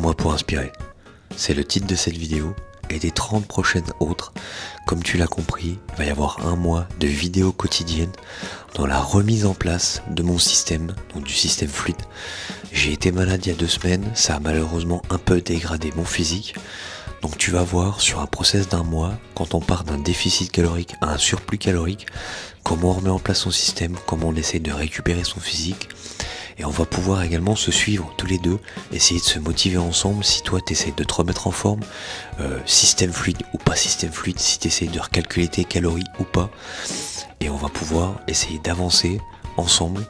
mois pour inspirer. C'est le titre de cette vidéo et des 30 prochaines autres. Comme tu l'as compris, il va y avoir un mois de vidéos quotidiennes dans la remise en place de mon système, donc du système fluide. J'ai été malade il y a 2 semaines, ça a malheureusement un peu dégradé mon physique. Donc tu vas voir sur un process d'1 mois, quand on part d'un déficit calorique à un surplus calorique, comment on remet en place son système, comment on essaye de récupérer son physique. Et on va pouvoir également se suivre tous les deux, essayer de se motiver ensemble. Si toi t'essayes de te remettre en forme, système fluide ou pas système fluide, si t'essayes de recalculer tes calories ou pas. Et on va pouvoir essayer d'avancer ensemble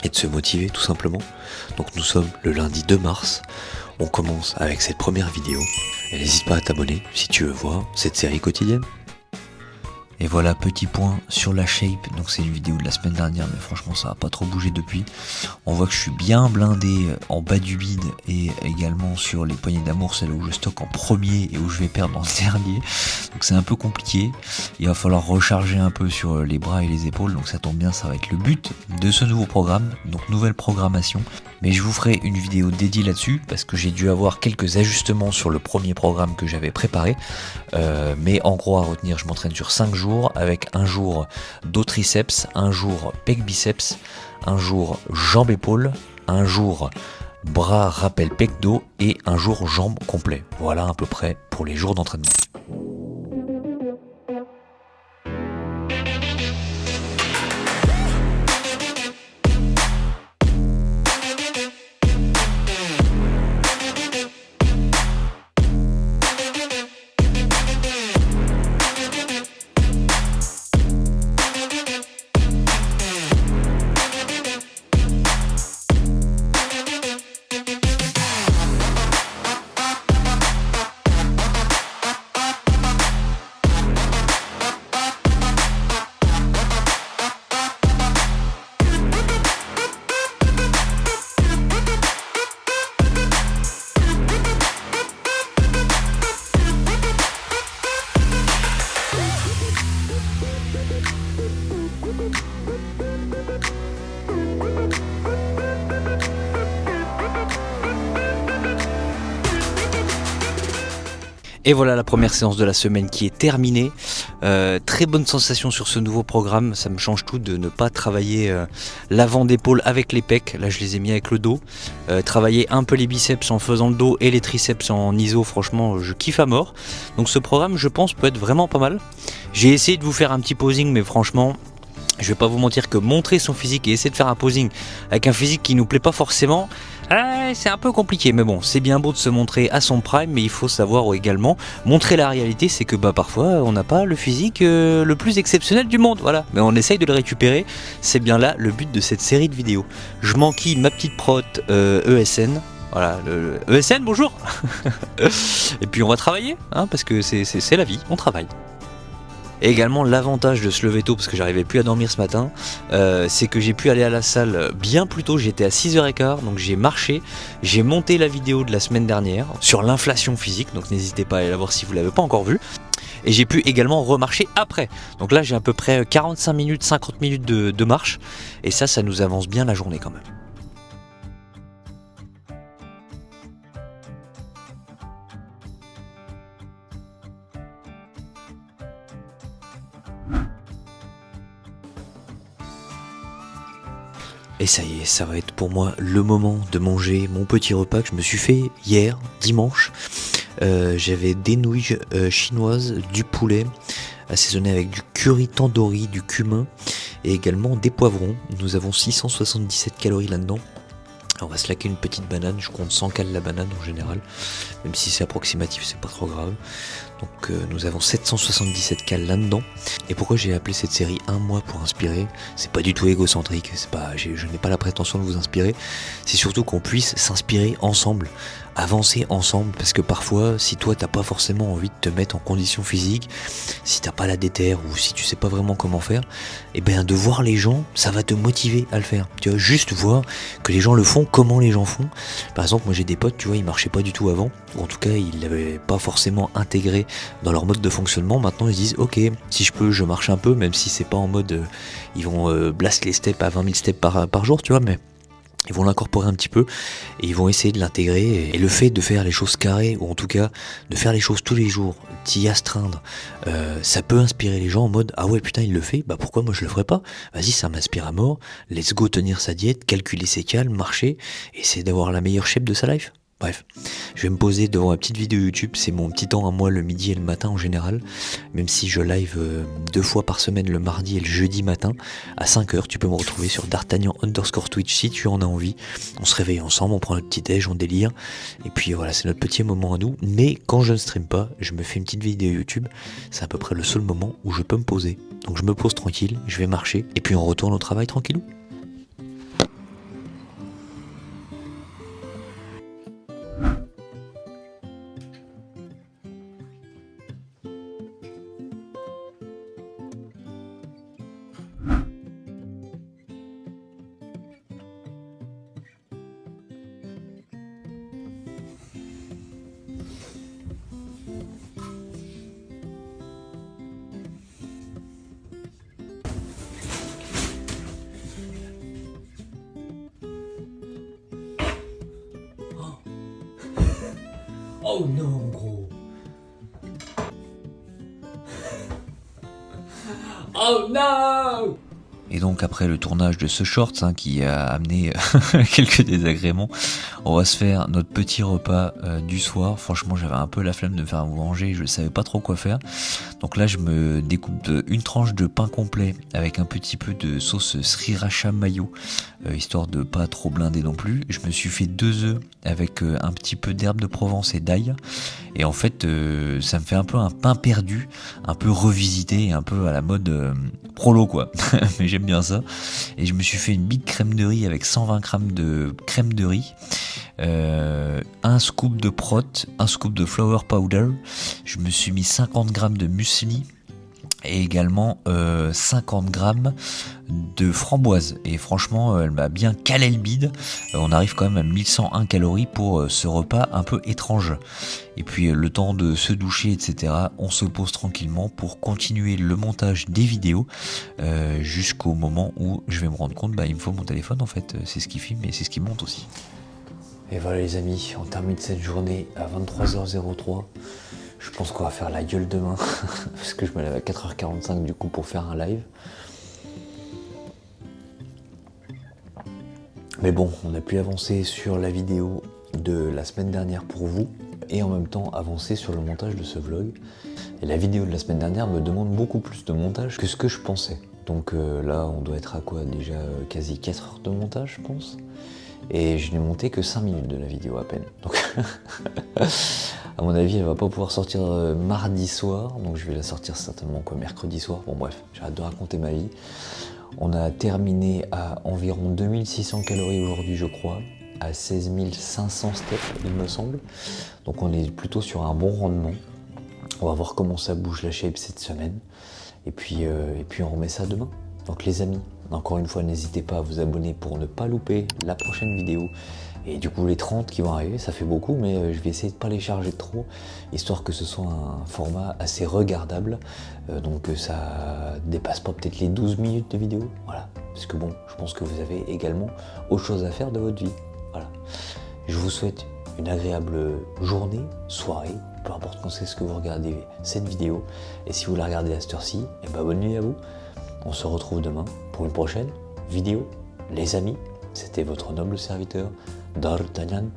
et de se motiver tout simplement. Donc nous sommes le lundi 2 mars, on commence avec cette première vidéo. Et n'hésite pas à t'abonner si tu veux voir cette série quotidienne. Et voilà, petit point sur la shape, donc c'est une vidéo de la semaine dernière, mais franchement ça n'a pas trop bougé depuis. On voit que je suis bien blindé en bas du bide et également sur les poignées d'amour, celle où je stocke en premier et où je vais perdre en dernier. Donc c'est un peu compliqué, il va falloir recharger un peu sur les bras et les épaules, donc ça tombe bien, ça va être le but de ce nouveau programme, donc nouvelle programmation. Mais je vous ferai une vidéo dédiée là-dessus, parce que j'ai dû avoir quelques ajustements sur le premier programme que j'avais préparé. Mais en gros à retenir, je m'entraîne sur 5 jours, avec un jour dos triceps, un jour pec biceps, un jour jambes épaules, un jour bras rappel pec dos et un jour jambes complet. Voilà à peu près pour les jours d'entraînement. Et voilà la première séance de la semaine qui est terminée. Très bonne sensation sur ce nouveau programme, ça me change tout de ne pas travailler l'avant d'épaule avec les pecs, là je les ai mis avec le dos. Travailler un peu les biceps en faisant le dos et les triceps en iso, franchement je kiffe à mort. Donc ce programme je pense peut être vraiment pas mal. J'ai essayé de vous faire un petit posing mais franchement je vais pas vous mentir que montrer son physique et essayer de faire un posing avec un physique qui nous plaît pas forcément, c'est un peu compliqué. Mais bon, c'est bien beau de se montrer à son prime, mais il faut savoir également montrer la réalité, c'est que parfois on n'a pas le physique le plus exceptionnel du monde, voilà. Mais on essaye de le récupérer, c'est bien là le but de cette série de vidéos. Je m'enquille ma petite prot ESN. Voilà, le ESN, bonjour. Et puis on va travailler, hein, parce que c'est la vie, on travaille. Et également l'avantage de se lever tôt, parce que j'arrivais plus à dormir ce matin, c'est que j'ai pu aller à la salle bien plus tôt. J'étais à 6h15, donc j'ai marché, j'ai monté la vidéo de la semaine dernière sur l'inflation physique, donc n'hésitez pas à aller la voir si vous ne l'avez pas encore vue. Et j'ai pu également remarcher après, donc là j'ai à peu près 45 minutes, 50 minutes de marche, et ça nous avance bien la journée quand même. Et ça y est, ça va être pour moi le moment de manger mon petit repas que je me suis fait hier, dimanche. J'avais des nouilles chinoises, du poulet assaisonné avec du curry tandoori, du cumin et également des poivrons. Nous avons 677 calories là-dedans. On va se laquer une petite banane, je compte 100 cales la banane en général, même si c'est approximatif, c'est pas trop grave. Donc nous avons 777 cales là-dedans. Et pourquoi j'ai appelé cette série 1 mois pour inspirer? C'est pas du tout égocentrique, je n'ai pas la prétention de vous inspirer, c'est surtout qu'on puisse s'inspirer ensemble, avancer ensemble, parce que parfois, si toi t'as pas forcément envie de te mettre en condition physique, si t'as pas la déterre ou si tu sais pas vraiment comment faire, et bien de voir les gens, ça va te motiver à le faire. Tu vois, juste voir que les gens le font, comment les gens font. Par exemple, moi j'ai des potes, tu vois, ils marchaient pas du tout avant, ou en tout cas ils l'avaient pas forcément intégré dans leur mode de fonctionnement. Maintenant ils se disent ok, si je peux je marche un peu, même si c'est pas en mode ils vont blast les steps à 20 000 steps par jour, tu vois, mais Ils vont l'incorporer un petit peu et ils vont essayer de l'intégrer. Et le fait de faire les choses carrées, ou en tout cas de faire les choses tous les jours, d'y astreindre, ça peut inspirer les gens en mode ah ouais putain il le fait, bah pourquoi moi je le ferais pas? Vas-y, ça m'inspire à mort, let's go tenir sa diète, calculer ses cales, marcher, et essayer d'avoir la meilleure shape de sa life. Bref, je vais me poser devant ma petite vidéo YouTube, c'est mon petit temps à moi le midi et le matin en général, même si je live 2 fois par semaine le mardi et le jeudi matin, à 5h, tu peux me retrouver sur D'Artagnan_Twitch si tu en as envie. On se réveille ensemble, on prend notre petit déj, on délire, et puis voilà, c'est notre petit moment à nous, mais quand je ne stream pas, je me fais une petite vidéo YouTube, c'est à peu près le seul moment où je peux me poser. Donc je me pose tranquille, je vais marcher, et puis on retourne au travail tranquillou. Oh non, gros. Oh non. Et donc après le tournage de ce short qui a amené quelques désagréments, on va se faire notre petit repas du soir. Franchement j'avais un peu la flemme de me faire manger, je savais pas trop quoi faire. Donc là je me découpe une tranche de pain complet avec un petit peu de sauce sriracha mayo, histoire de pas trop blinder non plus. Je me suis fait 2 œufs avec un petit peu d'herbe de Provence et d'ail. Et en fait ça me fait un peu un pain perdu, un peu revisité, un peu à la mode prolo quoi. Mais j'aime bien ça. Et je me suis fait une big crème de riz avec 120 grammes de crème de riz, un scoop de prot, un scoop de flour powder. Je me suis mis 50 grammes de muesli et également 50 grammes de framboise. Et franchement elle m'a bien calé le bide. On arrive quand même à 1101 calories pour ce repas un peu étrange. Et puis le temps de se doucher etc, on se pose tranquillement pour continuer le montage des vidéos jusqu'au moment où je vais me rendre compte il me faut mon téléphone en fait, c'est ce qui filme et c'est ce qui monte aussi. Et voilà les amis, on termine cette journée à 23h03. Je pense qu'on va faire la gueule demain parce que je me lève à 4h45 du coup pour faire un live. Mais bon, on a pu avancer sur la vidéo de la semaine dernière pour vous et en même temps avancer sur le montage de ce vlog. Et la vidéo de la semaine dernière me demande beaucoup plus de montage que ce que je pensais. Donc là, on doit être à quoi déjà quasi 4 heures de montage, je pense. Et je n'ai monté que 5 minutes de la vidéo à peine. Donc à mon avis, elle va pas pouvoir sortir mardi soir. Donc je vais la sortir certainement mercredi soir. Bon bref, j'arrête de raconter ma vie. On a terminé à environ 2600 calories aujourd'hui, je crois, à 16 500 steps, il me semble. Donc on est plutôt sur un bon rendement. On va voir comment ça bouge la shape cette semaine. Et puis on remet ça demain. Donc les amis, encore une fois, n'hésitez pas à vous abonner pour ne pas louper la prochaine vidéo. Et du coup, les 30 qui vont arriver, ça fait beaucoup, mais je vais essayer de ne pas les charger trop, histoire que ce soit un format assez regardable. Donc ça dépasse pas peut-être les 12 minutes de vidéo. Voilà. Parce que bon, je pense que vous avez également autre chose à faire de votre vie. Voilà. Je vous souhaite une agréable journée, soirée, peu importe quand c'est ce que vous regardez cette vidéo. Et si vous la regardez à cette heure-ci, bonne nuit à vous. On se retrouve demain pour une prochaine vidéo. Les amis, c'était votre noble serviteur D'Artagnan.